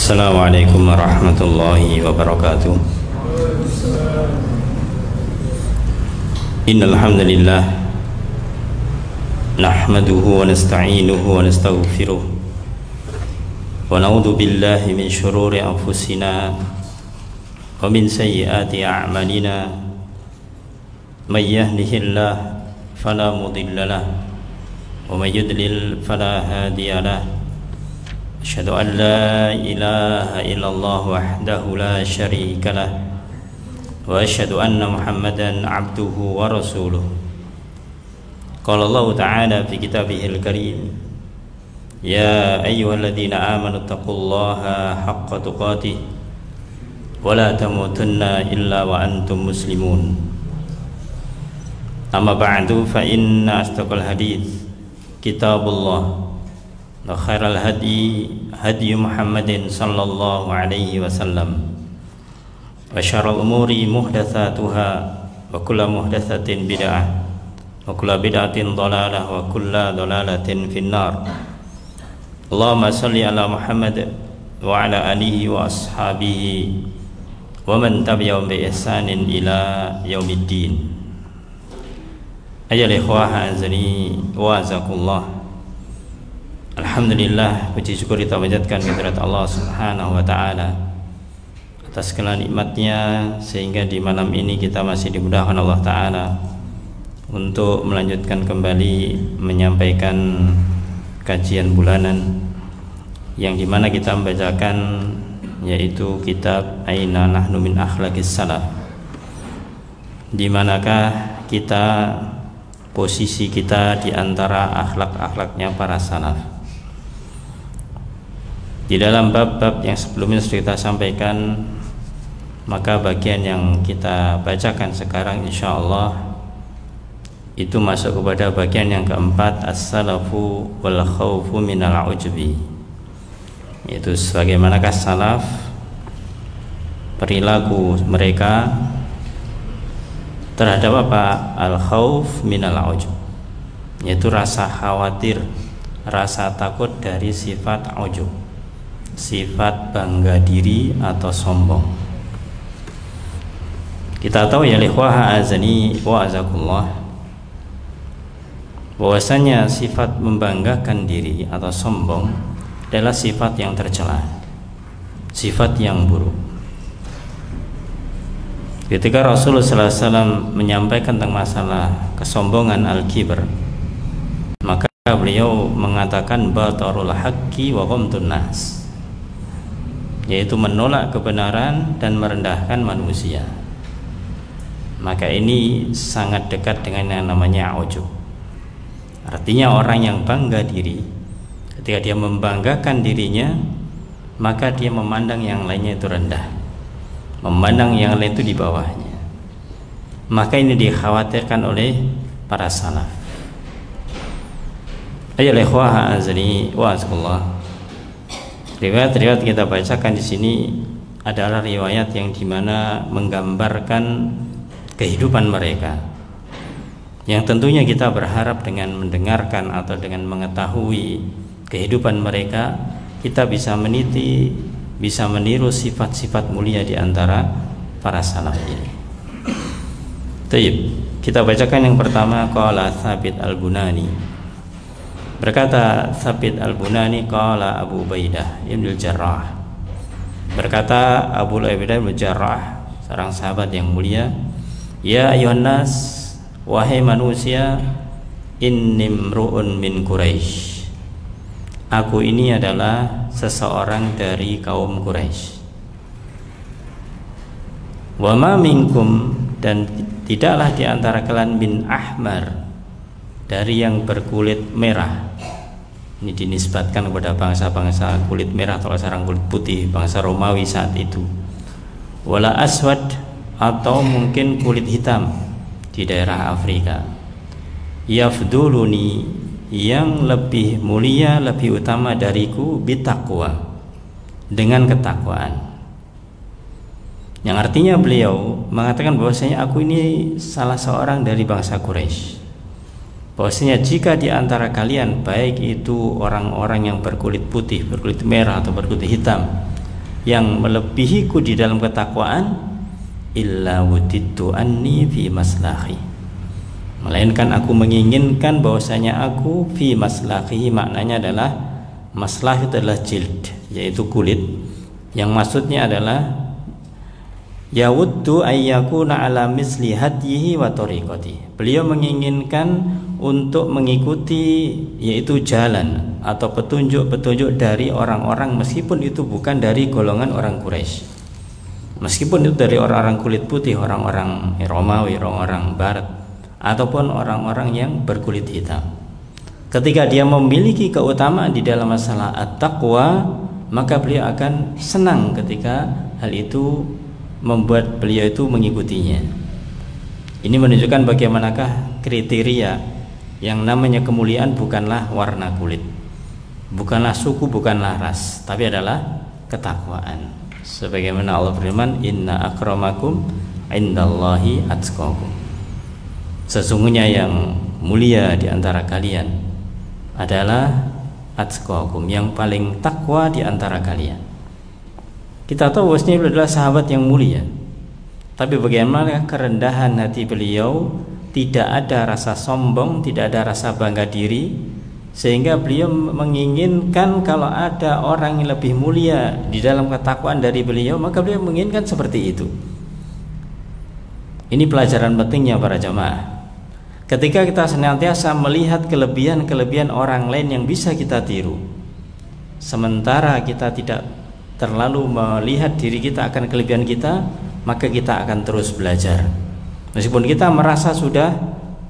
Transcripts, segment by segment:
Assalamualaikum warahmatullahi wabarakatuh. Innal hamdalillah nahmaduhu wa nasta'inuhu wa nastaghfiruh wa na'udzu billahi min shururi anfusina wa min sayyiati a'malina. May yahdihillahu fala mudilla lahu wa may yudlil fala hadiya lahu. Asyhadu an la ilaha illallah wahdahu la syarika lah wa asyhadu anna Muhammadan abduhu wa rasuluh. Qala Allah ta'ala fi kitabihil karim, ya ayyuhalladzina amanu taqullaha haqqa tuqatih wa la tamutunna illa wa antum muslimun. Amma ba'du, fa inna asdaqal hadits kitabullah wa khairal hadi hadi Muhammadin sallallahu alaihi wasallam wa syarrul umuri muhdatsatuha wa kullu muhdatsatin bid'ah wa kullu bid'atin dhalalah wa kullu dhalalatin finnar. Allahumma shalli ala Muhammad wa ala alihi wa ashabihi wa man tabi'ahum bi ihsanin ila yaumiddin. Ayyuhal ikhwah azani wa azakumullah. Alhamdulillah, puji syukur kita panjatkan kehadirat Allah Subhanahu wa taala atas segala nikmatnya, sehingga di malam ini kita masih dimudahkan Allah taala untuk melanjutkan kembali menyampaikan kajian bulanan yang dimana kita membacakan yaitu kitab Aina Nahnu min Akhlaqis Salaf. Di manakah kita, posisi kita di antara akhlak-akhlaknya para salaf. Di dalam bab-bab yang sebelumnya sudah kita sampaikan, maka bagian yang kita bacakan sekarang insyaallah itu masuk kepada bagian yang keempat, as-salafu wal khawfu minal ujubi, yaitu sebagaimanakah salaf, perilaku mereka terhadap apa? Al-khawf minal ujub, yaitu rasa khawatir, rasa takut dari sifat ujub, sifat bangga diri atau sombong. Kita tahu ya ikhwah azani wa azakullah, bahwasanya sifat membanggakan diri atau sombong adalah sifat yang tercela, sifat yang buruk. Ketika Rasulullah SAW menyampaikan tentang masalah kesombongan al-kibr, maka beliau mengatakan batarul haqqi wa ghamtun nas, yaitu menolak kebenaran dan merendahkan manusia. Maka ini sangat dekat dengan yang namanya ujub. Artinya orang yang bangga diri, ketika dia membanggakan dirinya, maka dia memandang yang lainnya itu rendah, memandang yang lain itu di bawahnya. Maka ini dikhawatirkan oleh para salaf. Ayolah ikhwah azani wa azakullah. Riwayat-riwayat kita bacakan di sini adalah riwayat yang dimana menggambarkan kehidupan mereka, yang tentunya kita berharap dengan mendengarkan atau dengan mengetahui kehidupan mereka, kita bisa meniti, bisa meniru sifat-sifat mulia di antara para salaf ini. Taib, kita bacakan yang pertama, qala Tsabit al-Bunani. Berkata Tsabit al-Bunani, qala Abu Ubaidah ibn al-Jarrah, berkata Abu Ubaidah ibn al-Jarrah, seorang sahabat yang mulia, ya ayuhan nas, wahai manusia, innimru'un min Quraisy, aku ini adalah seseorang dari kaum Quraisy. Wa ma minkum, dan tidaklah di antara kalian, min ahmar, dari yang berkulit merah. Ini dinisbatkan kepada bangsa-bangsa kulit merah atau sekarang kulit putih, bangsa Romawi saat itu. Wala aswad, atau mungkin kulit hitam di daerah Afrika. Yafduluni, yang lebih mulia, lebih utama dariku, bitaqwa, dengan ketakwaan. Yang artinya beliau mengatakan bahwasanya aku ini salah seorang dari bangsa Quraisy, bahwasanya jika di antara kalian, baik itu orang-orang yang berkulit putih, berkulit merah atau berkulit hitam, yang melebihiku di dalam ketakwaan, illa wudidtu anni fi maslahi, melainkan aku menginginkan bahwasanya aku fi maslahi, maknanya adalah maslah itu adalah jild, yaitu kulit, yang maksudnya adalah yawuddu ayyakuna ala misli hadyihi wa tariqati. Beliau menginginkan untuk mengikuti yaitu jalan atau petunjuk-petunjuk dari orang-orang, meskipun itu bukan dari golongan orang Quraisy, meskipun itu dari orang-orang kulit putih, orang-orang Romawi, orang-orang Barat, ataupun orang-orang yang berkulit hitam. Ketika dia memiliki keutamaan di dalam masalah at-taqwa, maka beliau akan senang ketika hal itu membuat beliau itu mengikutinya. Ini menunjukkan bagaimanakah kriteria yang namanya kemuliaan bukanlah warna kulit, bukanlah suku, bukanlah ras, tapi adalah ketakwaan. Sebagaimana Allah firman, inna akramakum indallahi atqakum. Sesungguhnya yang mulia di antara kalian adalah atqakum, yang paling takwa di antara kalian. Kita tahu bahwasanya beliau adalah sahabat yang mulia, tapi bagaimana kerendahan hati beliau, tidak ada rasa sombong, tidak ada rasa bangga diri, sehingga beliau menginginkan kalau ada orang yang lebih mulia di dalam ketakwaan dari beliau, maka beliau menginginkan seperti itu. Ini pelajaran pentingnya para jamaah. Ketika kita senantiasa melihat kelebihan-kelebihan orang lain yang bisa kita tiru, sementara kita tidak terlalu melihat diri kita akan kelebihan kita, maka kita akan terus belajar. Meskipun kita merasa sudah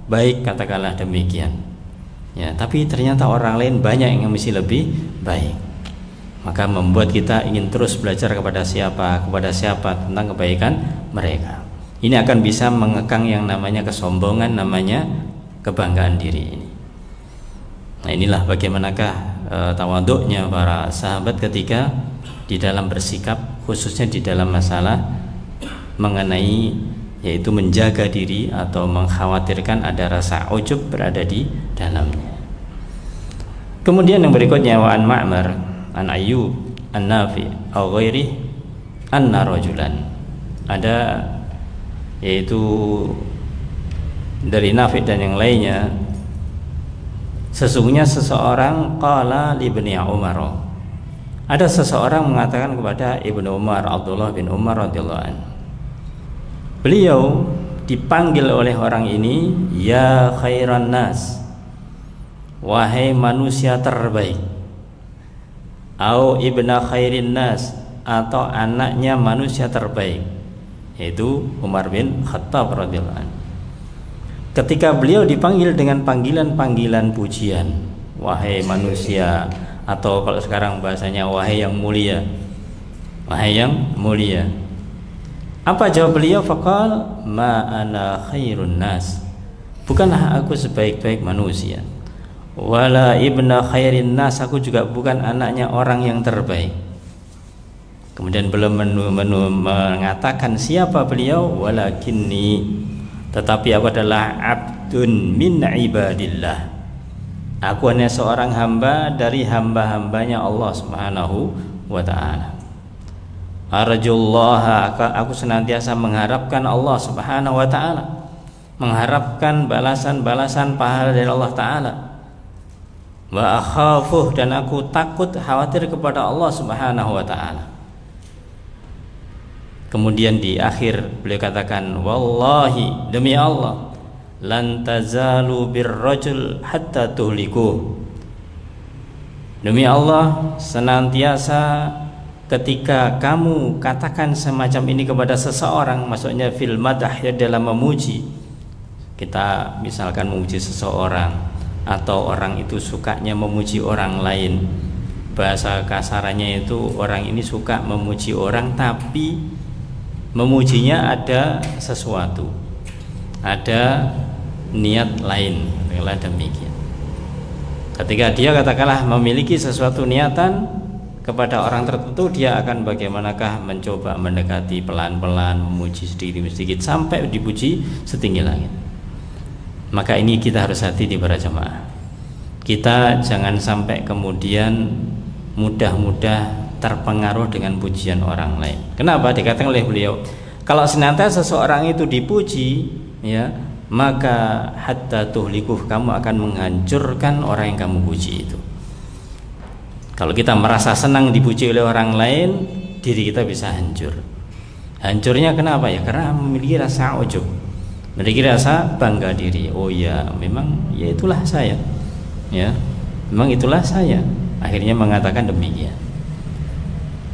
baik, katakanlah demikian, ya, tapi ternyata orang lain banyak yang mesti lebih baik, maka membuat kita ingin terus belajar kepada siapa tentang kebaikan mereka. Ini akan bisa mengekang yang namanya kesombongan, namanya kebanggaan diri ini. Nah, inilah bagaimanakah tawaduknya para sahabat ketika di dalam bersikap, khususnya di dalam masalah mengenai yaitu menjaga diri atau mengkhawatirkan ada rasa ujub berada di dalamnya. Kemudian yang berikutnya, wa an Ma'mar an Ayyub an Nafi au ghairi anna rajulan, ada yaitu dari Nafi dan yang lainnya, sesungguhnya seseorang qala li ibni Umar, ada seseorang mengatakan kepada Ibnu Umar, Abdullah bin Umar radhiyallahu anhu. Beliau dipanggil oleh orang ini, ya khairan nas, wahai manusia terbaik, au ibna khairin nas, atau anaknya manusia terbaik, yaitu Umar bin Khattab radhiyallahu anhu. Ketika beliau dipanggil dengan panggilan-panggilan pujian, wahai manusia, atau kalau sekarang bahasanya wahai yang mulia, wahai yang mulia, apa jawab beliau? Faqal ma ana khairun nas, bukanlah aku sebaik-baik manusia, wala ibna khairin nas, aku juga bukan anaknya orang yang terbaik. Kemudian belum mengatakan siapa beliau, walakinni, tetapi aku adalah abdun min ibadillah, aku hanya seorang hamba dari hamba-hambanya Allah Subhanahu wa ta'ala. Arjullaha, aku senantiasa mengharapkan Allah Subhanahu wa ta'ala, mengharapkan balasan-balasan pahala dari Allah ta'ala. Wa akhafuh, dan aku takut, khawatir kepada Allah Subhanahu wa ta'ala. Kemudian di akhir beliau katakan, wallahi, demi Allah, lan tazalu birrajul hatta tuhliku, demi Allah, senantiasa ketika kamu katakan semacam ini kepada seseorang, maksudnya fil madah, ya, dalam memuji. Kita misalkan memuji seseorang, atau orang itu sukanya memuji orang lain, bahasa kasarannya itu orang ini suka memuji orang, tapi memujinya ada sesuatu, ada niat lain, adalah demikian. Ketika dia katakanlah memiliki sesuatu niatan kepada orang tertentu, dia akan bagaimanakah mencoba mendekati pelan-pelan, memuji sedikit-sedikit sampai dipuji setinggi langit. Maka ini kita harus hati di para jemaah. Kita jangan sampai kemudian mudah-mudah terpengaruh dengan pujian orang lain. Kenapa? Dikatakan oleh beliau, kalau senantiasa seseorang itu dipuji, ya, maka hatta tuhlikuh, kamu akan menghancurkan orang yang kamu puji itu. Kalau kita merasa senang dipuji oleh orang lain, diri kita bisa hancur. Hancurnya kenapa? Ya karena memiliki rasa ujub, memiliki rasa bangga diri. Oh ya, memang ya itulah saya, ya, memang itulah saya. Akhirnya mengatakan demikian.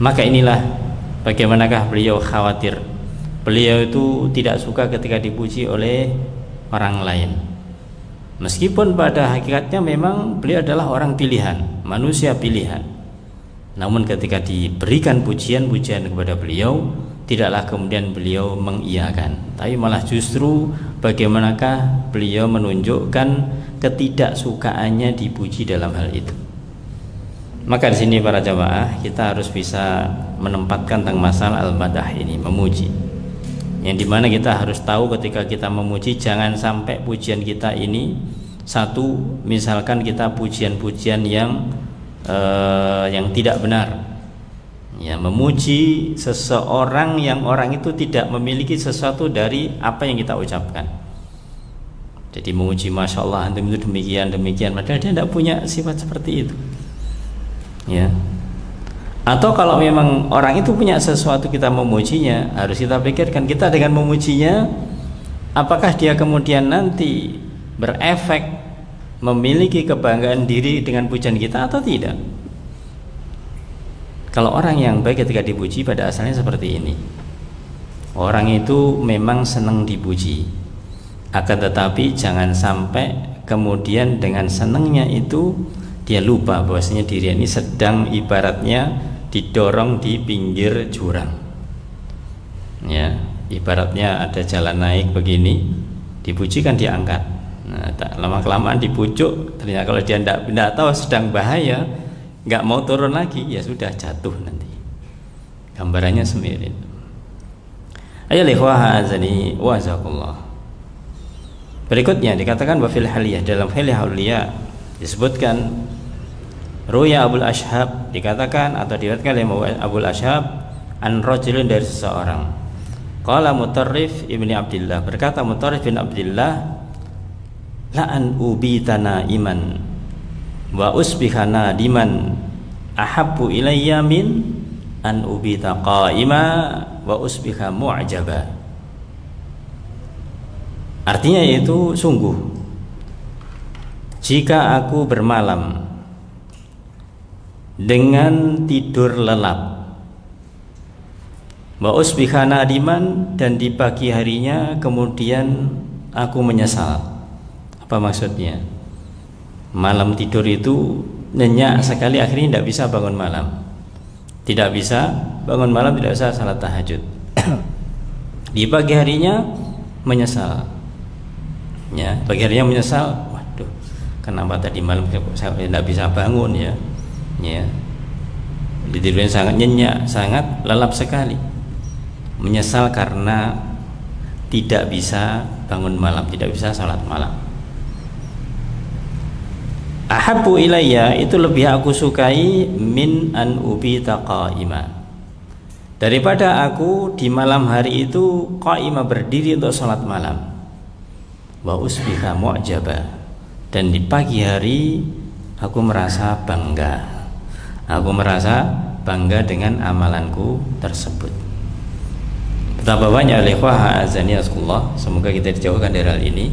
Maka inilah bagaimanakah beliau khawatir. Beliau itu tidak suka ketika dipuji oleh orang lain. Meskipun pada hakikatnya memang beliau adalah orang pilihan, manusia pilihan. Namun ketika diberikan pujian-pujian kepada beliau, tidaklah kemudian beliau mengiyakan, tapi malah justru bagaimanakah beliau menunjukkan ketidaksukaannya dipuji dalam hal itu. Maka di sini para jamaah, kita harus bisa menempatkan tentang masalah al-madah ini, memuji. Yang dimana kita harus tahu ketika kita memuji, jangan sampai pujian kita ini satu, misalkan kita pujian-pujian yang tidak benar. Ya, memuji seseorang yang orang itu tidak memiliki sesuatu dari apa yang kita ucapkan. Jadi memuji, masya Allah, antum itu demikian, padahal dia tidak punya sifat seperti itu. Ya. Atau kalau memang orang itu punya sesuatu, kita memujinya, harus kita pikirkan kita dengan memujinya, apakah dia kemudian nanti berefek memiliki kebanggaan diri dengan pujian kita atau tidak. Kalau orang yang baik ketika dipuji pada asalnya seperti ini, orang itu memang senang dipuji, akan tetapi jangan sampai kemudian dengan senangnya itu dia lupa bahwasanya diri ini sedang ibaratnya didorong di pinggir jurang. Ya, ibaratnya ada jalan naik begini, dipuji kan diangkat. Nah, lama-kelamaan dipucuk, ternyata kalau dia tidak tahu sedang bahaya, nggak mau turun lagi, ya sudah jatuh nanti. Gambarannya semirin. Ayo ikhwah azani wa jazakallah. Berikutnya dikatakan wa fil haliyah, dalam haliyah disebutkan Ruya Abul Ashhab, dikatakan atau diriwayatkan oleh Abul Ashhab an rajulin, dari seseorang. Qala Mutarrif ibni Abdillah, berkata Mutarrif bin Abdillah, la an ubitana iman wa usbihana diman ahabbu ilayya min an ubita qaima wa usbiha mu'jaba. Artinya yaitu, sungguh jika aku bermalam dengan tidur lelap, wa usbiha nadiman, dan di pagi harinya kemudian aku menyesal. Apa maksudnya? Malam tidur itu nyenyak sekali, akhirnya tidak bisa bangun malam, tidak bisa bangun malam, tidak bisa salat tahajud. Di pagi harinya menyesal, ya, pagi harinya menyesal, waduh, kenapa tadi malam saya tidak bisa bangun, ya, ya, tidurnya sangat nyenyak, sangat lelap sekali, menyesal karena tidak bisa bangun malam, tidak bisa salat malam. Ahabbu ilayya, itu lebih aku sukai min an ubita qaima, daripada aku di malam hari itu qaima, berdiri untuk salat malam, wa usbiha mu'jaba, dan di pagi hari aku merasa bangga, dengan amalanku tersebut. Betapa banyak ikhwah azani asallahu, semoga kita dijauhkan dari hal ini.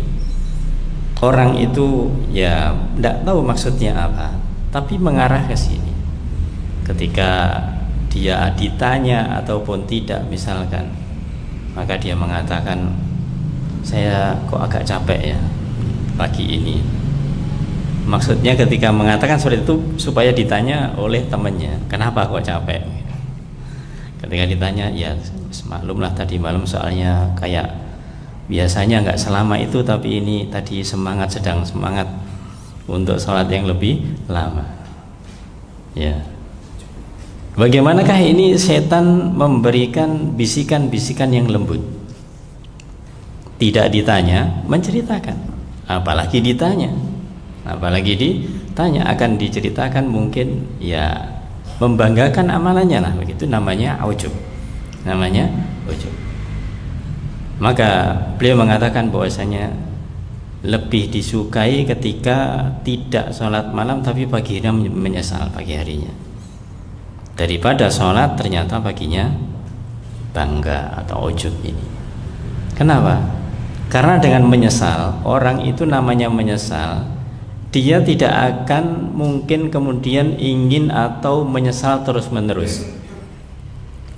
Orang itu ya tidak tahu maksudnya apa, tapi mengarah ke sini. Ketika dia ditanya ataupun tidak misalkan, maka dia mengatakan, saya kok agak capek ya pagi ini. Maksudnya ketika mengatakan seperti itu supaya ditanya oleh temannya, kenapa kok capek? Ketika ditanya, ya maklumlah tadi malam soalnya kayak biasanya nggak selama itu, tapi ini tadi sedang semangat untuk sholat yang lebih lama. Ya, bagaimanakah ini setan memberikan bisikan-bisikan yang lembut? Tidak ditanya, menceritakan. Apalagi ditanya akan diceritakan, mungkin ya membanggakan amalannya lah, begitu namanya ujub. Namanya ujub. Maka beliau mengatakan bahwasanya lebih disukai ketika tidak sholat malam tapi pagi harinya menyesal pagi harinya, daripada sholat ternyata paginya bangga atau ujub ini. Kenapa? Karena dengan menyesal, orang itu namanya menyesal, dia tidak akan mungkin kemudian ingin atau menyesal terus menerus.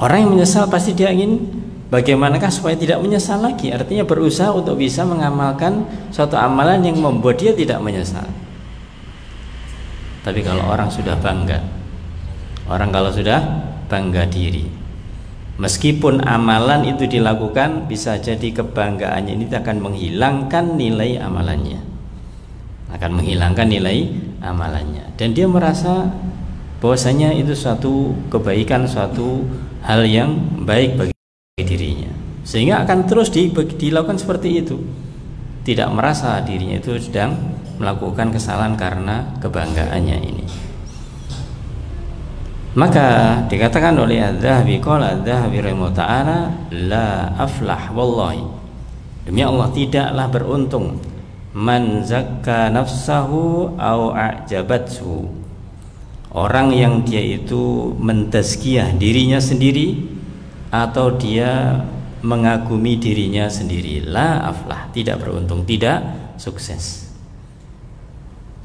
Orang yang menyesal pasti dia ingin bagaimanakah supaya tidak menyesal lagi. Artinya berusaha untuk bisa mengamalkan suatu amalan yang membuat dia tidak menyesal. Tapi kalau orang sudah bangga, kalau sudah bangga diri, meskipun amalan itu dilakukan, bisa jadi kebanggaannya ini akan menghilangkan nilai amalannya, dan dia merasa bahwasanya itu suatu kebaikan, suatu hal yang baik bagi dirinya, sehingga akan terus dilakukan seperti itu, tidak merasa dirinya itu sedang melakukan kesalahan karena kebanggaannya ini. Maka dikatakan oleh Az-Zahabi, qala Az-Zahabi rahimahullah ta'ala, la aflah wallahi, demi Allah tidaklah beruntung, man zakka nafsahu au a'jabathu, orang yang dia itu mentazkiyah dirinya sendiri atau dia mengagumi dirinya sendiri. La aflah, tidak beruntung, tidak sukses.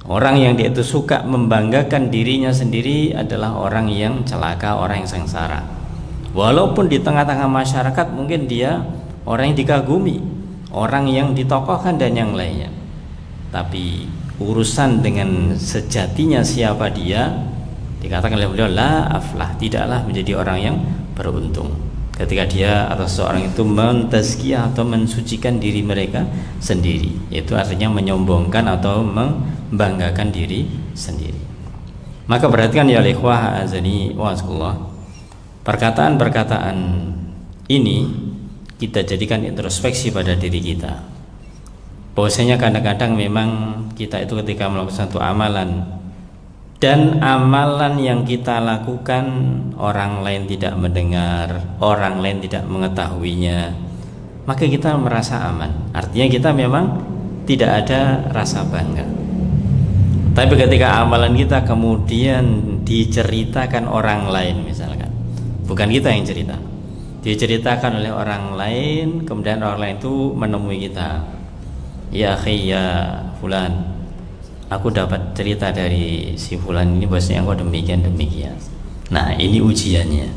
Orang yang dia itu suka membanggakan dirinya sendiri adalah orang yang celaka, orang yang sengsara. Walaupun di tengah-tengah masyarakat mungkin dia orang yang dikagumi, orang yang ditokohkan dan yang lainnya, tapi urusan dengan sejatinya siapa dia, dikatakan oleh beliau la aflah, tidaklah menjadi orang yang beruntung ketika dia atau seorang itu mentazkiyah atau mensucikan diri mereka sendiri, yaitu artinya menyombongkan atau membanggakan diri sendiri. Maka perhatikan ya ikhwah azani wa azakullah, perkataan-perkataan ini kita jadikan introspeksi pada diri kita, bahwasanya kadang-kadang memang kita itu ketika melakukan satu amalan dan amalan yang kita lakukan orang lain tidak mendengar, orang lain tidak mengetahuinya, maka kita merasa aman. Artinya kita memang tidak ada rasa bangga. Tapi ketika amalan kita kemudian diceritakan orang lain, misalkan bukan kita yang cerita, diceritakan oleh orang lain, kemudian orang lain itu menemui kita, ya akhi ya fulan, aku dapat cerita dari si fulan ini bahwasanya engkau demikian. Nah, ini ujiannya.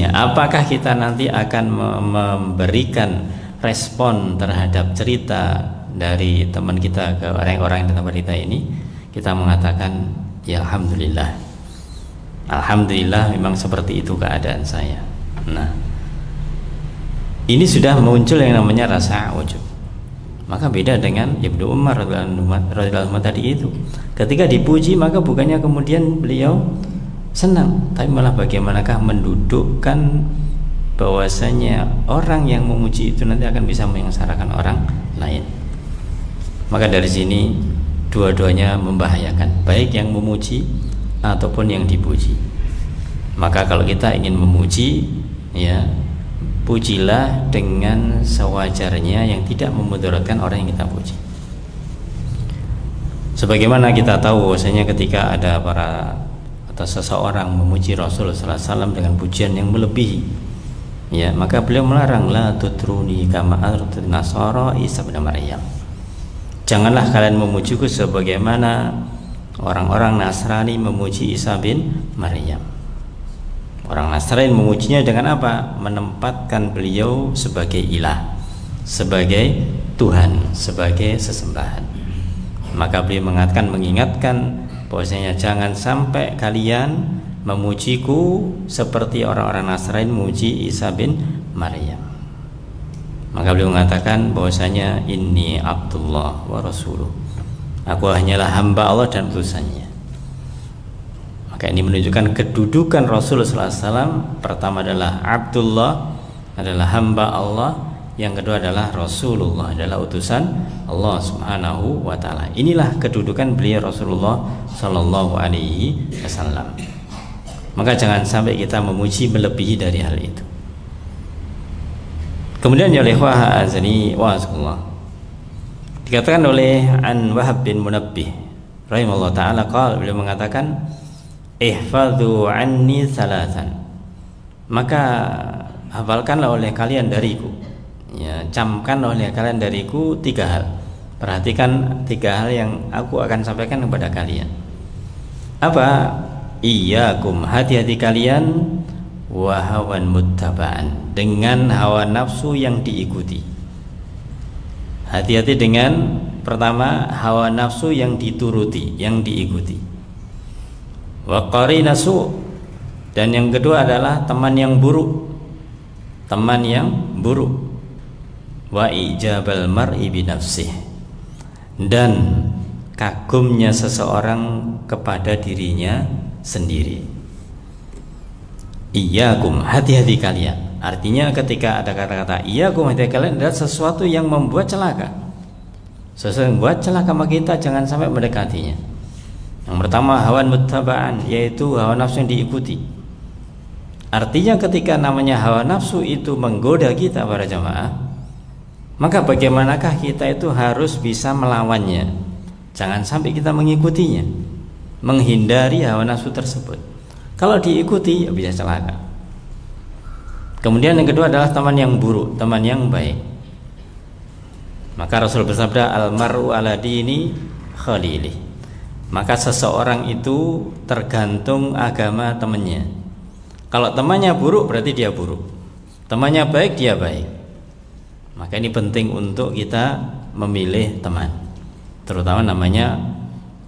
Apakah kita nanti akan memberikan respon terhadap cerita dari teman kita ke orang-orang yang tempat kita ini? Kita mengatakan ya alhamdulillah memang seperti itu keadaan saya. Nah, ini sudah muncul yang namanya rasa ujub. Maka beda dengan Ibnu Umar radhiyallahu anhu tadi itu. Ketika dipuji maka bukannya kemudian beliau senang, tapi malah bagaimanakah mendudukkan bahwasanya orang yang memuji itu nanti akan bisa menyengsarakan orang lain. Maka dari sini dua-duanya membahayakan, baik yang memuji ataupun yang dipuji. Maka kalau kita ingin memuji, ya pujilah dengan sewajarnya yang tidak memudaratkan orang yang kita puji. Sebagaimana kita tahu bahwasanya ketika ada para atau seseorang memuji Rasulullah SAW dengan pujian yang melebihi, ya maka beliau melarang, la tutruni kama atratin nasara Isa bin Maryam. Janganlah kalian memujiku sebagaimana orang-orang Nasrani memuji Isa bin Maryam. Orang Nasrani memujinya dengan apa? Menempatkan beliau sebagai ilah, sebagai Tuhan, sebagai sesembahan. Maka beliau mengingatkan bahwasanya jangan sampai kalian memujiku seperti orang-orang Nasrani memuji Isa bin Maryam. Maka beliau mengatakan bahwasanya inni Abdullah wa Rasuluh, aku hanyalah hamba Allah dan utusannya. Maka ini menunjukkan kedudukan Rasulullah SAW. Pertama adalah Abdullah, adalah hamba Allah. Yang kedua adalah Rasulullah, adalah utusan Allah Subhanahu wa Ta'ala. Inilah kedudukan beliau Rasulullah Sallallahu Alaihi Wasallam. maka jangan sampai kita memuji melebihi dari hal itu. Kemudian ya ikhwah azani wa azakumullah, dikatakan oleh An Wahab bin Munabbih rahimahullah ta'ala, beliau mengatakan ihfadhu anni salasan, maka hafalkanlah oleh kalian dariku, ya, camkan oleh kalian dariku 3 hal. Perhatikan 3 hal yang aku akan sampaikan kepada kalian. Apa? Iyyakum, hati-hati kalian, wa hawan muttaba'an, dengan hawa nafsu yang diikuti. Hati-hati dengan pertama hawa nafsu yang dituruti, yang diikuti. Wa qarinasu, dan yang kedua adalah teman yang buruk, teman yang buruk. Wa ijabal mar'i bi nafsih, dan kagumnya seseorang kepada dirinya sendiri. Iyyakum, hati-hati kalian, artinya ketika ada kata-kata iyyakum, hati-hati kalian adalah sesuatu yang membuat celaka, sesuatu yang membuat celaka, maka kita jangan sampai mendekatinya. Yang pertama hawan muttaba'an, yaitu hawa nafsu yang diikuti. Artinya ketika namanya hawa nafsu itu menggoda kita para jamaah, maka bagaimanakah kita itu harus bisa melawannya. Jangan sampai kita mengikutinya, menghindari hawa nafsu tersebut. Kalau diikuti ya bisa celaka. Kemudian yang kedua adalah teman yang buruk, teman yang baik. Maka Rasul bersabda, al-mar'u ala dini khalilih, maka seseorang itu tergantung agama temannya. Kalau temannya buruk berarti dia buruk, temannya baik dia baik. Maka ini penting untuk kita memilih teman, terutama namanya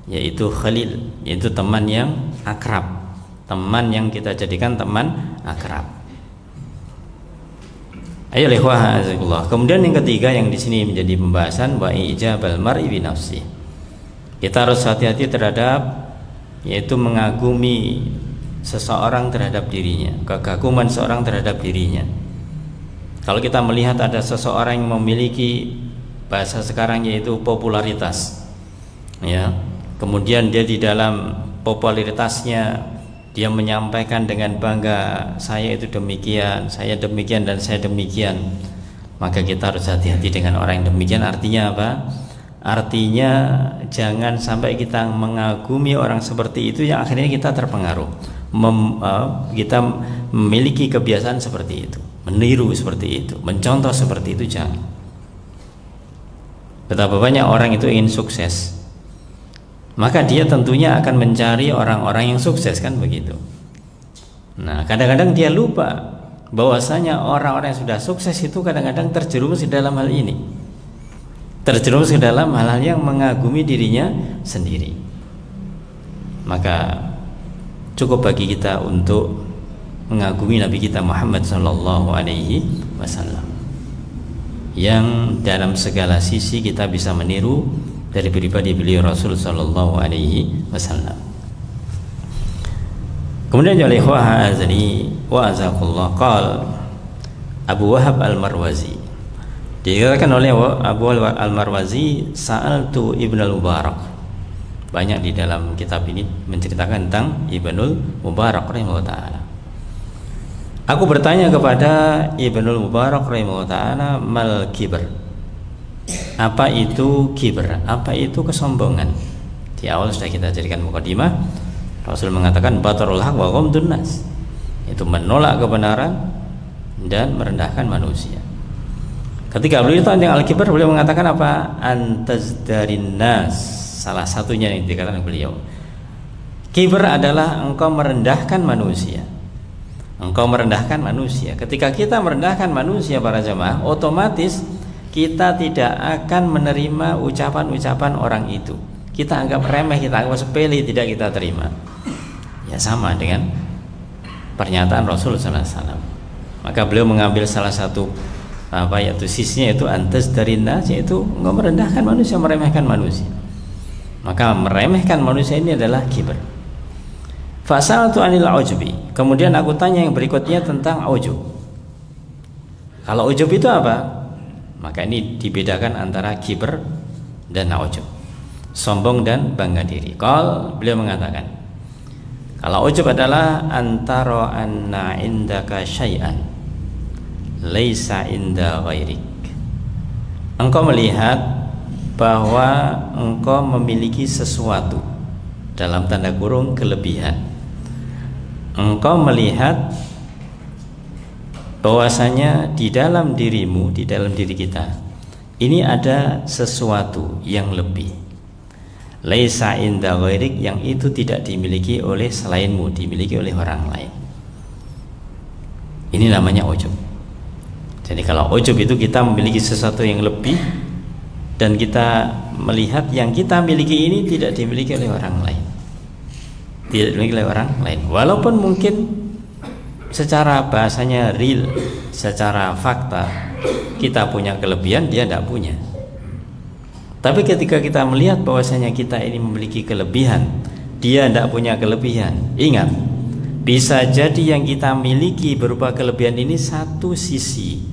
yaitu khalil, yaitu teman yang akrab, teman yang kita jadikan teman akrab. Ayo ikhwah azakullah. Kemudian yang ketiga yang di sini menjadi pembahasan, wa ijabal mar'i bi nafsi. Kita harus hati-hati terhadap yaitu mengagumi seseorang terhadap dirinya, kekaguman seorang terhadap dirinya. Kalau kita melihat ada seseorang yang memiliki bahasa sekarang yaitu popularitas, ya, kemudian dia di dalam popularitasnya dia menyampaikan dengan bangga, saya itu demikian, saya demikian dan saya demikian, maka kita harus hati-hati dengan orang yang demikian. Artinya apa? Artinya jangan sampai kita mengagumi orang seperti itu yang akhirnya kita terpengaruh, kita memiliki kebiasaan seperti itu, meniru seperti itu, mencontoh seperti itu. Jangan. Betapa banyak orang itu ingin sukses, maka dia tentunya akan mencari orang-orang yang sukses, kan begitu. Nah, kadang-kadang dia lupa bahwasanya orang-orang yang sudah sukses itu kadang-kadang terjerumus di dalam hal ini, terjerumus ke dalam hal-hal yang mengagumi dirinya sendiri. Maka cukup bagi kita untuk mengagumi Nabi kita Muhammad sallallahu alaihi wasallam, yang dalam segala sisi kita bisa meniru dari pribadi beliau Rasul sallallahu alaihi wasallam. Kemudian ya ikhwah azani wa azakullah, qal Abu Wahab al-Marwazi, dikatakan oleh Abu al-Marwazi, sa'altu Ibnul Mubarak. Banyak di dalam kitab ini menceritakan tentang Ibnul Mubarak rahimahullah ta'ala. Aku bertanya kepada Ibnul Mubarak rahimahullah ta'ala, mal kibr, apa itu kibr, apa itu kesombongan? Di awal sudah kita jadikan mukadimah. Rasul mengatakan batarul haq wa ghamdun nas, itu menolak kebenaran dan merendahkan manusia. Ketika beliau ditanya al-kibr, beliau mengatakan apa? Antazdarin nas, salah satunya yang dikatakan beliau. Kibr adalah engkau merendahkan manusia. Engkau merendahkan manusia. Ketika kita merendahkan manusia para jamaah, otomatis kita tidak akan menerima ucapan-ucapan orang itu. Kita anggap remeh, kita anggap sepele, tidak kita terima. Ya sama dengan pernyataan Rasul sallallahu alaihi wasallam. Maka beliau mengambil salah satu yaitu sisinya, itu antas dari nas, yaitu engkau merendahkan manusia, meremehkan manusia. Maka meremehkan manusia ini adalah kibr. Fasaltu anil ujbi, kemudian aku tanya yang berikutnya tentang ujub. Kalau ujub itu apa? Maka ini dibedakan antara kibr dan ujub, sombong dan bangga diri. Beliau mengatakan, Kalau ujub adalah antara anna indaka syai'an laisa inda ghairik. Engkau melihat bahwa engkau memiliki sesuatu, dalam tanda kurung kelebihan. Engkau melihat bahwasanya di dalam dirimu, di dalam diri kita ini ada sesuatu yang lebih. Laisa inda ghairik, yang itu tidak dimiliki oleh selainmu, dimiliki oleh orang lain. Ini namanya ujub. Jadi kalau ujub itu kita memiliki sesuatu yang lebih dan kita melihat yang kita miliki ini tidak dimiliki oleh orang lain. Tidak dimiliki oleh orang lain. Walaupun mungkin secara bahasanya real, secara fakta kita punya kelebihan, dia tidak punya. Tapi ketika kita melihat bahwasanya kita ini memiliki kelebihan, dia tidak punya kelebihan, ingat, bisa jadi yang kita miliki berupa kelebihan ini satu sisi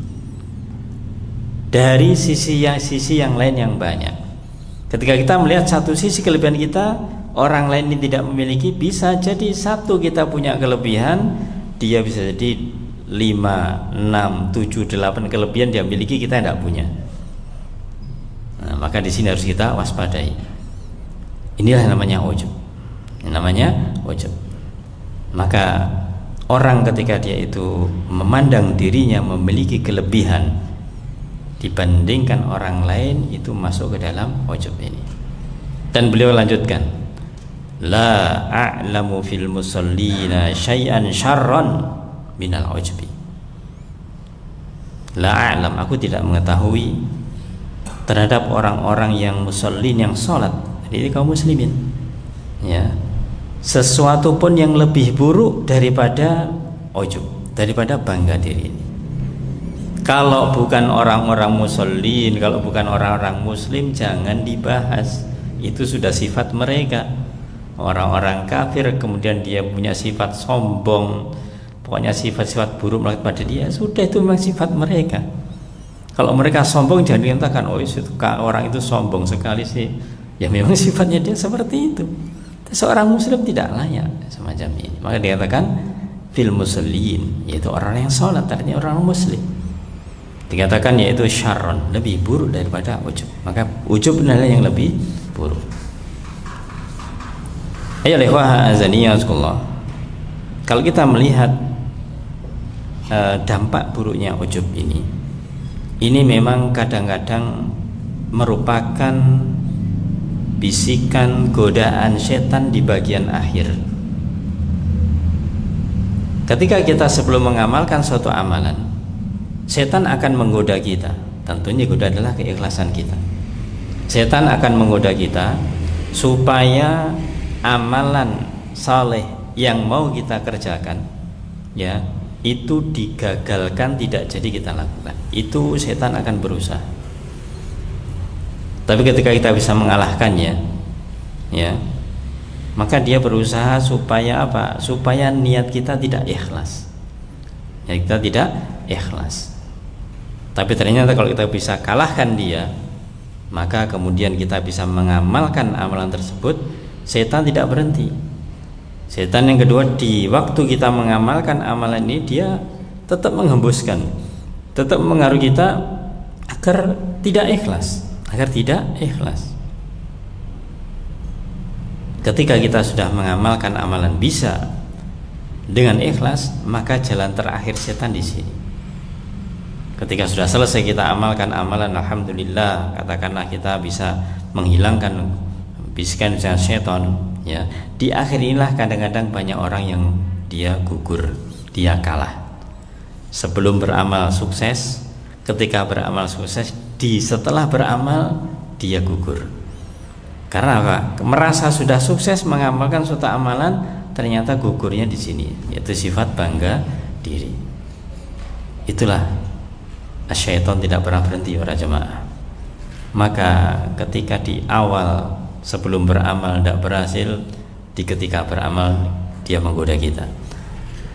dari sisi yang lain yang banyak. Ketika kita melihat satu sisi kelebihan kita, orang lain ini tidak memiliki, bisa jadi satu kita punya kelebihan, dia bisa jadi 5, 6, 7, 8 kelebihan dia miliki, kita tidak punya. Nah, maka di sini harus kita waspadai. Inilah namanya ujub. Namanya ujub. Maka orang ketika dia itu memandang dirinya memiliki kelebihan dibandingkan orang lain, itu masuk ke dalam ujub ini. Dan beliau lanjutkan, la a'lamu fil musallina syai'an syarran minal ujbi. La a'lam, aku tidak mengetahui terhadap orang-orang yang musallin, yang sholat, jadi kaum muslimin, ya, sesuatu pun yang lebih buruk daripada ujub, daripada bangga diri ini. Kalau bukan orang-orang musallin, kalau bukan orang-orang muslim, jangan dibahas. Itu sudah sifat mereka. Orang-orang kafir kemudian dia punya sifat sombong, pokoknya sifat-sifat buruk melekat pada dia, sudah, itu memang sifat mereka. Kalau mereka sombong jangan dikatakan, oh orang itu sombong sekali sih. Ya memang sifatnya dia seperti itu. Seorang muslim tidak layak semacam ini. Maka dikatakan fil muslimin, yaitu orang yang sholat, artinya orang muslim. Dikatakan yaitu syarron, lebih buruk daripada ujub. Maka ujub adalah yang lebih buruk. Ayo ikhwah azaniyah sekolah. Kalau kita melihat dampak buruknya ujub ini memang kadang-kadang merupakan bisikan godaan setan di bagian akhir. Ketika kita sebelum mengamalkan suatu amalan, setan akan menggoda kita. Tentunya goda adalah keikhlasan kita. Setan akan menggoda kita supaya amalan saleh yang mau kita kerjakan, ya, itu digagalkan, tidak jadi kita lakukan. Itu setan akan berusaha. Tapi ketika kita bisa mengalahkannya, ya, maka dia berusaha supaya apa? Supaya niat kita tidak ikhlas. Ya, kita tidak ikhlas. Tapi ternyata kalau kita bisa kalahkan dia, maka kemudian kita bisa mengamalkan amalan tersebut. Setan tidak berhenti. Setan yang kedua, di waktu kita mengamalkan amalan ini, dia tetap menghembuskan, tetap mengaruhi kita agar tidak ikhlas, agar tidak ikhlas. Ketika kita sudah mengamalkan amalan bisa dengan ikhlas, maka jalan terakhir setan di sini. Ketika sudah selesai kita amalkan amalan, alhamdulillah, katakanlah kita bisa menghilangkan bisikan setan, ya, di akhir inilah kadang-kadang banyak orang yang dia gugur, dia kalah. Sebelum beramal sukses, ketika beramal sukses, setelah beramal dia gugur. Karena apa? Merasa sudah sukses mengamalkan suatu amalan, ternyata gugurnya di sini, yaitu sifat bangga diri. Itulah syaitan tidak pernah berhenti, para jemaah. Maka ketika di awal sebelum beramal tidak berhasil, di ketika beramal dia menggoda kita.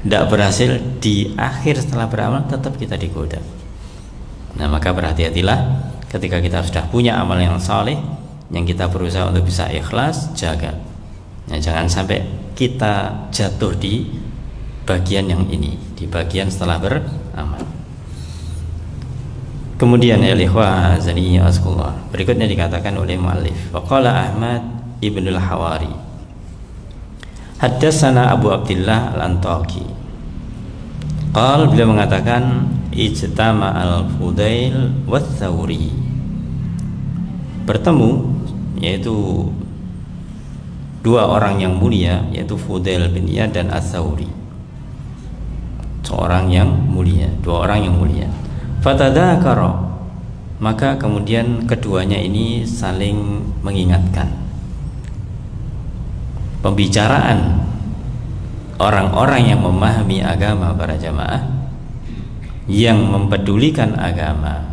Tidak berhasil, di akhir setelah beramal tetap kita digoda. Nah, maka berhati-hatilah ketika kita sudah punya amal yang saleh, yang kita berusaha untuk bisa ikhlas, jaga. Ya, jangan sampai kita jatuh di bagian yang ini, di bagian setelah beramal. Kemudian ya ikhwah azani asqullah, berikutnya dikatakan oleh muallif, waqala Ahmad ibnul Hawari, haddatsana Abu Abdillah al-Antaqi. Beliau mengatakan ijtama al-Fudail wath-Tsauri, bertemu yaitu dua orang yang mulia, yaitu Fudail bin Iyad dan Ats-Tsauri, seorang yang mulia, dua orang yang mulia. Fatadzakara, maka kemudian keduanya ini saling mengingatkan. Pembicaraan orang-orang yang memahami agama, para jamaah, yang mempedulikan agama,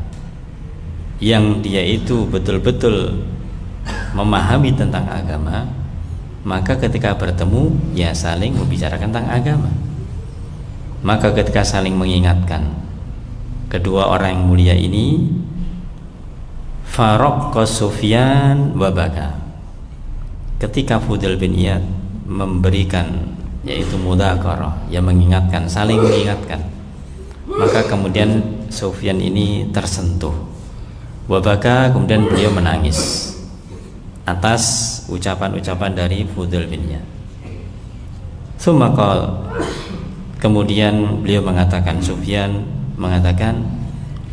yang dia itu betul-betul memahami tentang agama, maka ketika bertemu ya saling membicarakan tentang agama. Maka ketika saling mengingatkan, kedua orang yang mulia ini, faraqqa Sufyan wa baka, ketika Fudail bin Iyad memberikan yaitu mudzakarah, yang mengingatkan, saling mengingatkan, maka kemudian Sufyan ini tersentuh, wa baka, kemudian beliau menangis atas ucapan-ucapan dari Fudail bin Iyad. Tsumma qala, kemudian beliau mengatakan, Sufyan mengatakan,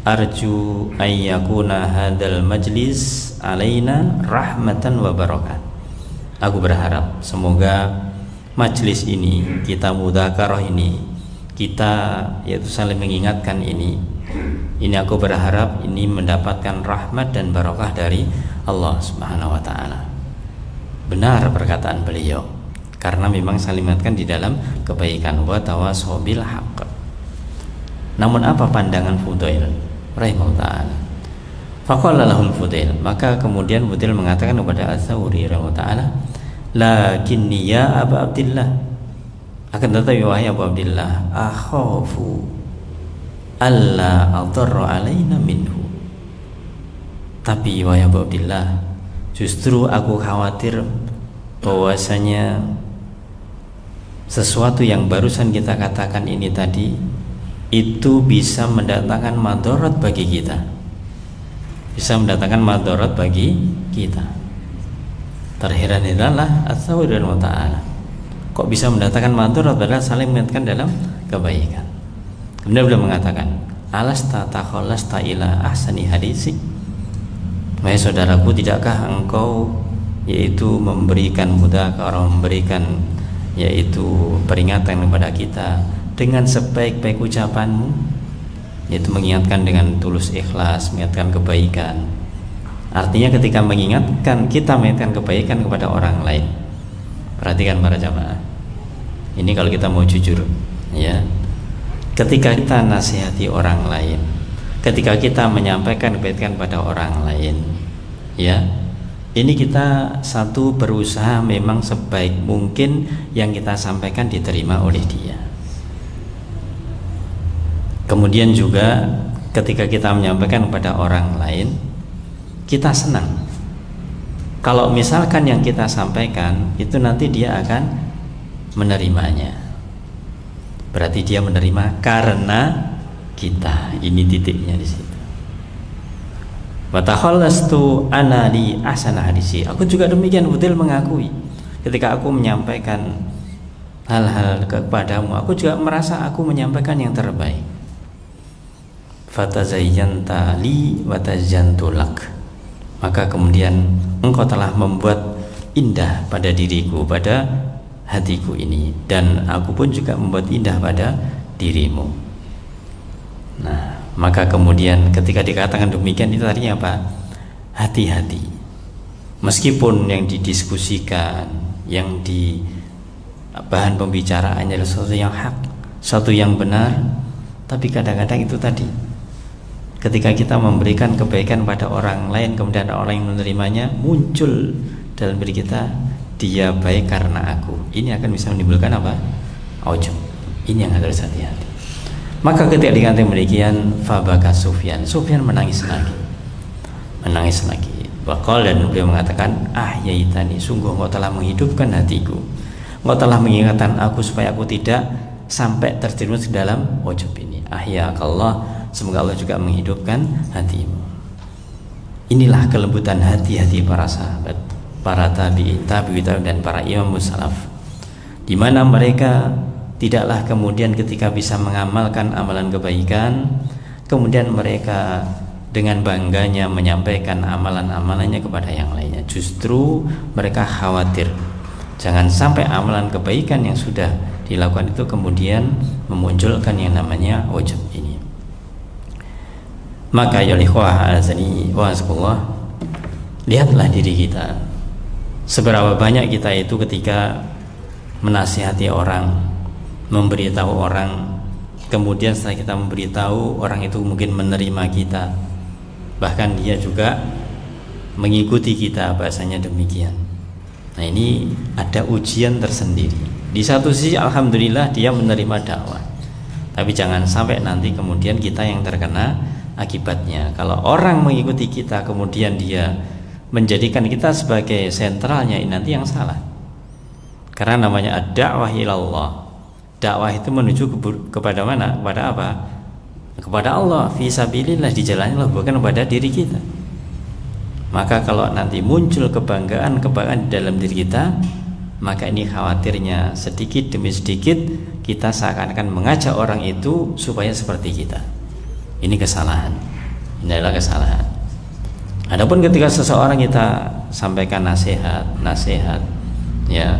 arju ayyakuna hadzal majlis alaina rahmatan wa barakat. Aku berharap semoga majlis ini, kita mudzakarah ini, kita yaitu saling mengingatkan ini aku berharap ini mendapatkan rahmat dan barakah dari Allah Subhanahu wa taala. Benar perkataan beliau, karena memang saling mengingatkan di dalam kebaikan, wa tawassaw bil haqq. Namun apa pandangan Fudail rahimahullah ta'ala? Faqala lahul Fudail, maka kemudian Fudail mengatakan kepada Ats-Tsauri rahimahullah ta'ala, lakinni ya Abu Abdillah, akan tetapi wahai Abu Abdillah, akhafu alla adarra alaina minhu, tapi wahai Abu Abdillah, justru aku khawatir bahwasanya sesuatu yang barusan kita katakan ini tadi itu bisa mendatangkan madarat bagi kita, bisa mendatangkan madarat bagi kita. Terheran-heranlah Ats-Tsauri ta'ala, kok bisa mendatangkan madarat padahal saling mengingatkan dalam kebaikan. Kemudian beliau mengatakan, alasta takhallasta ila ahsani hadisi, wahai saudaraku, tidakkah engkau yaitu memberikan mudzakarah, memberikan yaitu peringatan kepada kita dengan sebaik-baik ucapanmu, yaitu mengingatkan dengan tulus ikhlas, mengingatkan kebaikan. Artinya ketika mengingatkan, kita mengingatkan kebaikan kepada orang lain. Perhatikan para jamaah, ini kalau kita mau jujur ya, ketika kita nasihati orang lain, ketika kita menyampaikan kebaikan pada orang lain ya, ini kita satu berusaha memang sebaik mungkin yang kita sampaikan diterima oleh dia. Kemudian juga ketika kita menyampaikan kepada orang lain, kita senang kalau misalkan yang kita sampaikan itu nanti dia akan menerimanya. Berarti dia menerima karena kita. Ini titiknya di situ. Wa takhallastu ana li ahsana hadisi. Aku juga demikian, betul mengakui. Ketika aku menyampaikan hal-hal kepadamu, aku juga merasa aku menyampaikan yang terbaik. Fatazayyanta li wa tazyantu lak, maka kemudian engkau telah membuat indah pada diriku, pada hatiku ini, dan aku pun juga membuat indah pada dirimu. Nah, maka kemudian ketika dikatakan demikian, itu artinya apa? Hati-hati. Meskipun yang didiskusikan, yang di bahan pembicaraannya adalah sesuatu yang hak, sesuatu yang benar, tapi kadang-kadang itu tadi, ketika kita memberikan kebaikan pada orang lain, kemudian orang yang menerimanya, muncul dalam diri kita, dia baik karena aku. Ini akan bisa menimbulkan apa? Ujub. Ini yang harus hati-hati. Maka ketika dikatakan demikian, fabaka Sufyan, Sufyan menangis lagi, menangis lagi. Waqal, dan beliau mengatakan, ahyaitani, sungguh engkau telah menghidupkan hatiku, engkau telah mengingatkan aku supaya aku tidak sampai terjerumus dalam ujub ini. Ahyakallah, semoga Allah juga menghidupkan hatimu. Inilah kelembutan hati-hati para sahabat, para tabi'in, dan para imam salaf, di mana mereka tidaklah kemudian ketika bisa mengamalkan amalan kebaikan, kemudian mereka dengan bangganya menyampaikan amalan-amalannya kepada yang lainnya. Justru mereka khawatir jangan sampai amalan kebaikan yang sudah dilakukan itu kemudian memunculkan yang namanya ujub ini. Maka ya ikhwah azani wa azkullah, lihatlah diri kita, seberapa banyak kita itu ketika menasihati orang, memberitahu orang, kemudian setelah kita memberitahu orang itu mungkin menerima kita, bahkan dia juga mengikuti kita, bahasanya demikian. Nah, ini ada ujian tersendiri. Di satu sisi alhamdulillah dia menerima dakwah, tapi jangan sampai nanti kemudian kita yang terkena akibatnya. Kalau orang mengikuti kita kemudian dia menjadikan kita sebagai sentralnya, ini nanti yang salah. Karena namanya ad-da'wah ilallah. Dakwah itu menuju kepada mana? Kepada apa? Kepada Allah, fi sabilillah, di jalan Allah, bukan kepada diri kita. Maka kalau nanti muncul kebanggaan di dalam diri kita, maka ini khawatirnya sedikit demi sedikit kita seakan-akan mengajak orang itu supaya seperti kita. Ini kesalahan. Ini adalah kesalahan. Adapun ketika seseorang kita sampaikan nasihat, ya,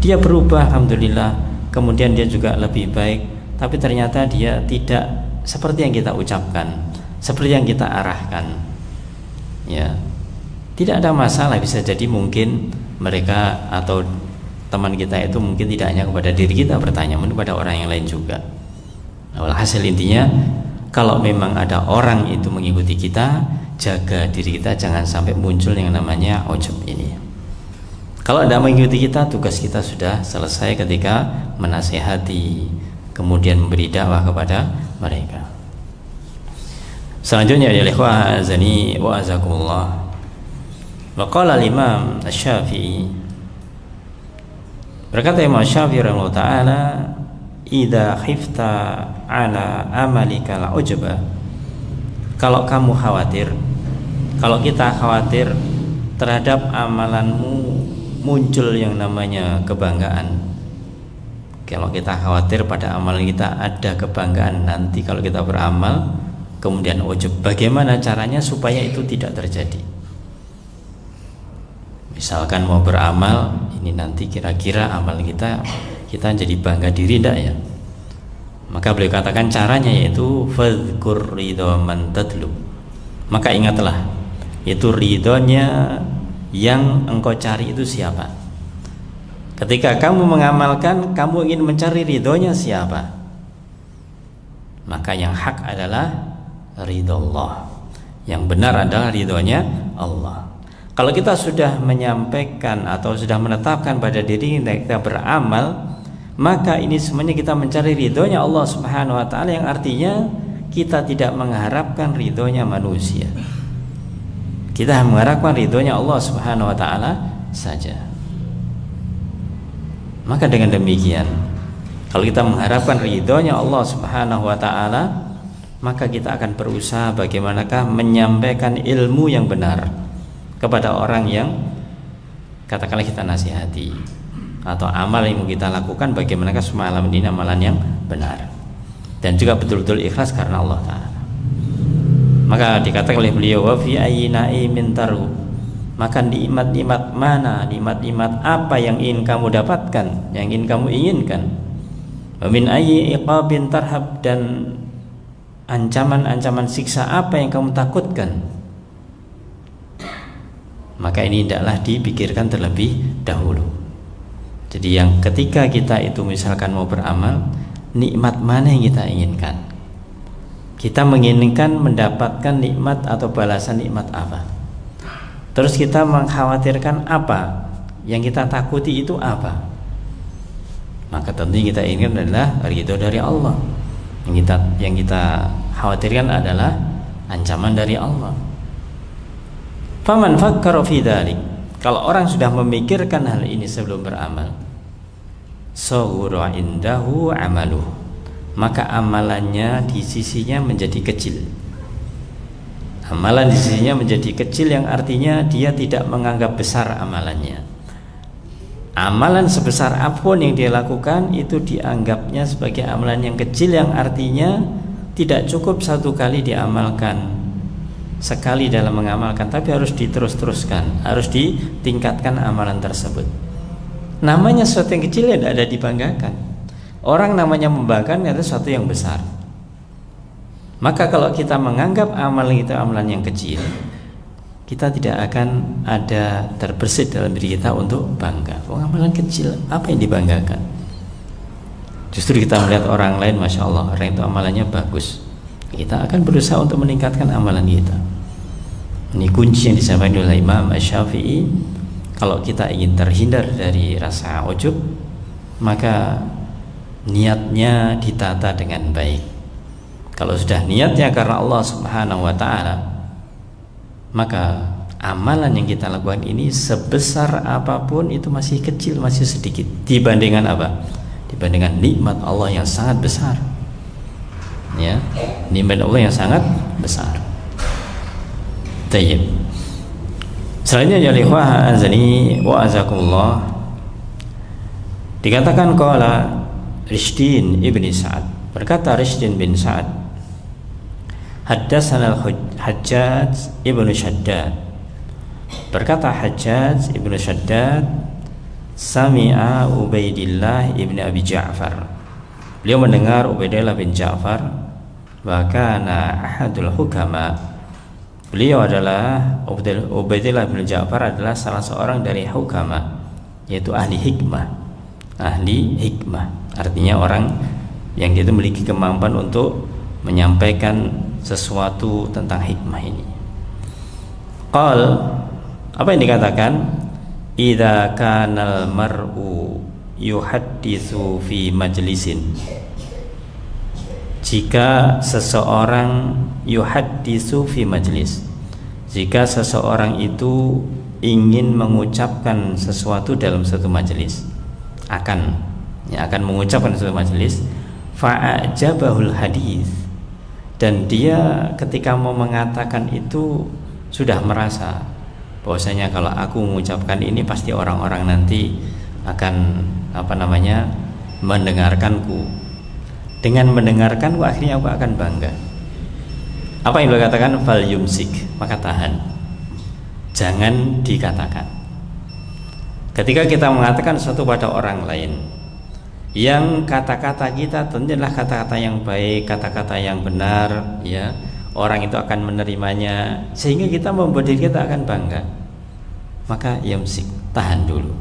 dia berubah, alhamdulillah, kemudian dia juga lebih baik, tapi ternyata dia tidak seperti yang kita ucapkan, seperti yang kita arahkan, ya, tidak ada masalah. Bisa jadi mungkin mereka atau teman kita itu mungkin tidak hanya kepada diri kita bertanya, mungkin kepada orang yang lain juga. Nah, hasil intinya, kalau memang ada orang itu mengikuti kita, jaga diri kita jangan sampai muncul yang namanya ujub ini. Kalau tidak mengikuti kita, tugas kita sudah selesai ketika menasihati, kemudian memberi dakwah kepada mereka. Selanjutnya ya ikhwah azani wa azakumullah. Wa qala al-Imam Asy-Syafi'i, berkata Imam Syafi'i rahimahullah taala, idza khifta ala amalika al-ujba, kalau kamu khawatir, kalau kita khawatir terhadap amalanmu muncul yang namanya kebanggaan, kalau kita khawatir pada amalan kita ada kebanggaan nanti kalau kita beramal kemudian ujub, bagaimana caranya supaya itu tidak terjadi? Misalkan mau beramal ini nanti kira-kira amal kita jadi bangga diri tidak ya? Maka beliau katakan caranya yaitu fadhkur ridho man tatlub, maka ingatlah itu ridhonya yang engkau cari itu siapa. Ketika kamu mengamalkan, kamu ingin mencari ridhonya siapa, maka yang hak adalah ridho Allah, yang benar adalah ridhonya Allah. Kalau kita sudah menyampaikan atau sudah menetapkan pada diri kita beramal, maka ini semuanya kita mencari ridhonya Allah Subhanahu wa ta'ala, yang artinya kita tidak mengharapkan ridhonya manusia, kita mengharapkan ridhonya Allah Subhanahu wa ta'ala saja. Maka dengan demikian, kalau kita mengharapkan ridhonya Allah Subhanahu wa ta'ala, maka kita akan berusaha bagaimanakah menyampaikan ilmu yang benar kepada orang yang katakanlah kita nasihati, atau amal yang kita lakukan bagaimanakah semalam ini amalan yang benar dan juga betul-betul ikhlas karena Allah Ta'ala. Maka dikatakan oleh beliau, wa fi ayyi na'imin taru, maka nikmat-nikmat mana, nikmat-nikmat apa yang ingin kamu dapatkan, yang ingin kamu inginkan. Wa min ayyi iqabin tarhab, dan ancaman-ancaman siksa apa yang kamu takutkan. Maka ini tidaklah dipikirkan terlebih dahulu. Jadi yang ketika kita itu misalkan mau beramal, nikmat mana yang kita inginkan? Kita menginginkan mendapatkan nikmat atau balasan nikmat apa? Terus kita mengkhawatirkan apa? Yang kita takuti itu apa? Maka tentu kita inginkan adalah ridho dari Allah. Yang kita khawatirkan adalah ancaman dari Allah. Faman fakkara fi dzalik, kalau orang sudah memikirkan hal ini sebelum beramal, saghura indahu amaluh, maka amalannya di sisinya menjadi kecil. Amalan di sisinya menjadi kecil, yang artinya dia tidak menganggap besar amalannya. Amalan sebesar apapun yang dia lakukan itu dianggapnya sebagai amalan yang kecil, yang artinya tidak cukup satu kali diamalkan, sekali dalam mengamalkan, tapi harus diterus-teruskan, harus ditingkatkan amalan tersebut. Namanya sesuatu yang kecil ya tidak ada dibanggakan. Orang namanya membanggakan itu sesuatu yang besar. Maka kalau kita menganggap amalan itu amalan yang kecil, kita tidak akan ada terbersit dalam diri kita untuk bangga. Oh, amalan kecil, apa yang dibanggakan? Justru kita melihat orang lain, Masya Allah, orang itu amalannya bagus, kita akan berusaha untuk meningkatkan amalan kita. Ini kunci yang disampaikan oleh Imam Asy-Syafi'i. Kalau kita ingin terhindar dari rasa ujub, maka niatnya ditata dengan baik. Kalau sudah niatnya karena Allah Subhanahu wa ta'ala, maka amalan yang kita lakukan ini sebesar apapun itu masih kecil, masih sedikit dibandingkan apa? Dibandingkan nikmat Allah yang sangat besar. Ya, nikmat Allah yang sangat besar. Tayyib. Selanjutnya, ya ikhwah azani wa azakumullah, dikatakan qala Rishdin ibni Sa'ad, berkata Rishdin bin Sa'ad, haddatsana Hajjaj ibnu Shaddad, berkata Hajjaj ibnu Shaddad, sami'a Ubaidillah ibni Abi Ja'far, beliau mendengar Ubaidillah bin Ja'far, wa kana ahadul hukama, beliau adalah Ubaidillah bin Ja'far adalah salah seorang dari hukama, yaitu ahli hikmah. Ahli hikmah artinya orang yang dia memiliki kemampuan untuk menyampaikan sesuatu tentang hikmah ini. Qal, apa yang dikatakan? Idza kanal mar'u yuhadditsu fi majlisin, jika seseorang yuhadditsu fi majlis, jika seseorang itu ingin mengucapkan sesuatu dalam satu majelis, akan mengucapkan suatu majelis, fa'ajabahul hadis, dan dia ketika mau mengatakan itu sudah merasa bahwasanya kalau aku mengucapkan ini pasti orang-orang nanti akan mendengarkanku. Dengan mendengarkanku akhirnya aku akan bangga. Apa yang beliau katakan? Fal yumsik, maka tahan, jangan dikatakan. Ketika kita mengatakan sesuatu pada orang lain, yang kata-kata kita tentulah kata-kata yang baik, kata-kata yang benar, ya, orang itu akan menerimanya sehingga kita membuat diri kita akan bangga. Maka yumsik, tahan dulu,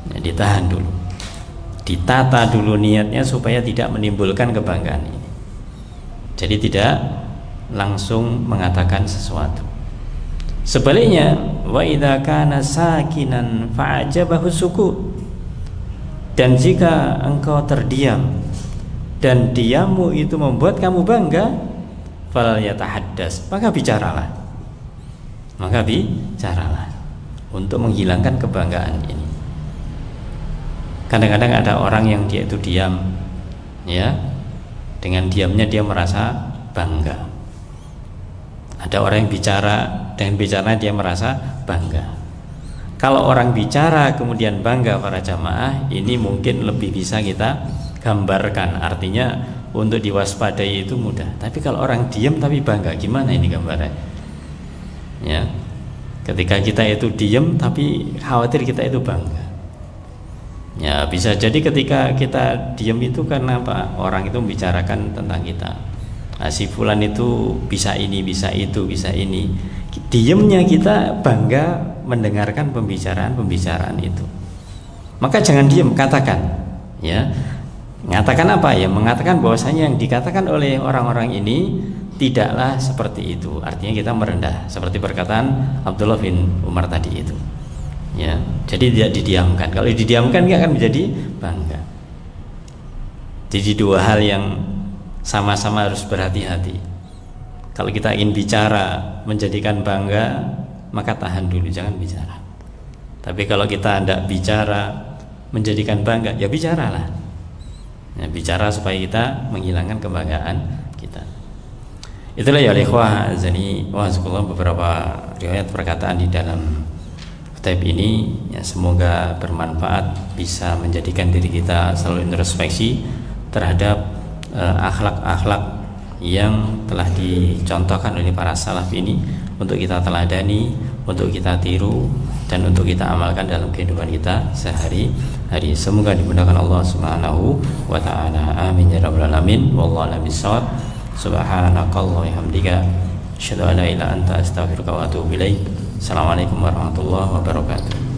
ya, ditahan dulu, ditata dulu niatnya supaya tidak menimbulkan kebanggaan ini. Jadi tidak langsung mengatakan sesuatu. Sebaliknya, wa idza kana sakinan fa'ajabahu sukut, dan jika engkau terdiam dan diammu itu membuat kamu bangga, fal yatahaddas, maka bicaralah. Maka bicaralah untuk menghilangkan kebanggaan ini. Kadang-kadang ada orang yang dia itu diam, ya, dengan diamnya dia merasa bangga. Ada orang yang bicara, dengan bicara dia merasa bangga. Kalau orang bicara kemudian bangga para jamaah, ini mungkin lebih bisa kita gambarkan. Artinya untuk diwaspadai itu mudah. Tapi kalau orang diam tapi bangga, gimana ini gambarnya? Ya, ketika kita itu diam tapi khawatir kita itu bangga. Ya, bisa jadi ketika kita diam itu karena apa? Orang itu membicarakan tentang kita. Nah, si fulan itu bisa ini, bisa itu, bisa ini. Diamnya kita bangga mendengarkan pembicaraan itu. Maka jangan diam, katakan. Ya, mengatakan apa? Ya, mengatakan bahwasanya yang dikatakan oleh orang-orang ini tidaklah seperti itu. Artinya kita merendah, seperti perkataan Abdullah bin Umar tadi itu. Ya, jadi tidak didiamkan. Kalau didiamkan dia akan menjadi bangga. Jadi dua hal yang sama-sama harus berhati-hati. Kalau kita ingin bicara menjadikan bangga, maka tahan dulu, jangan bicara. Tapi kalau kita tidak bicara menjadikan bangga, ya bicaralah. Ya, bicara supaya kita menghilangkan kebanggaan kita. Itulah ya ikhwah azani wa azakumullah beberapa riwayat perkataan di dalam kitab ini, ya, semoga bermanfaat, bisa menjadikan diri kita selalu introspeksi terhadap akhlak-akhlak yang telah dicontohkan oleh para salaf ini untuk kita teladani, untuk kita tiru, dan untuk kita amalkan dalam kehidupan kita sehari-hari. Semoga dimudahkan Allah Subhanahu wa taala. Amin ya rabbal alamin. Wallahu a'lam bishawab. Subhanakallahumma wa bihamdika asyhadu an la ilaha illa anta astaghfiruka wa atubu ilaik. Assalamualaikum warahmatullahi wabarakatuh.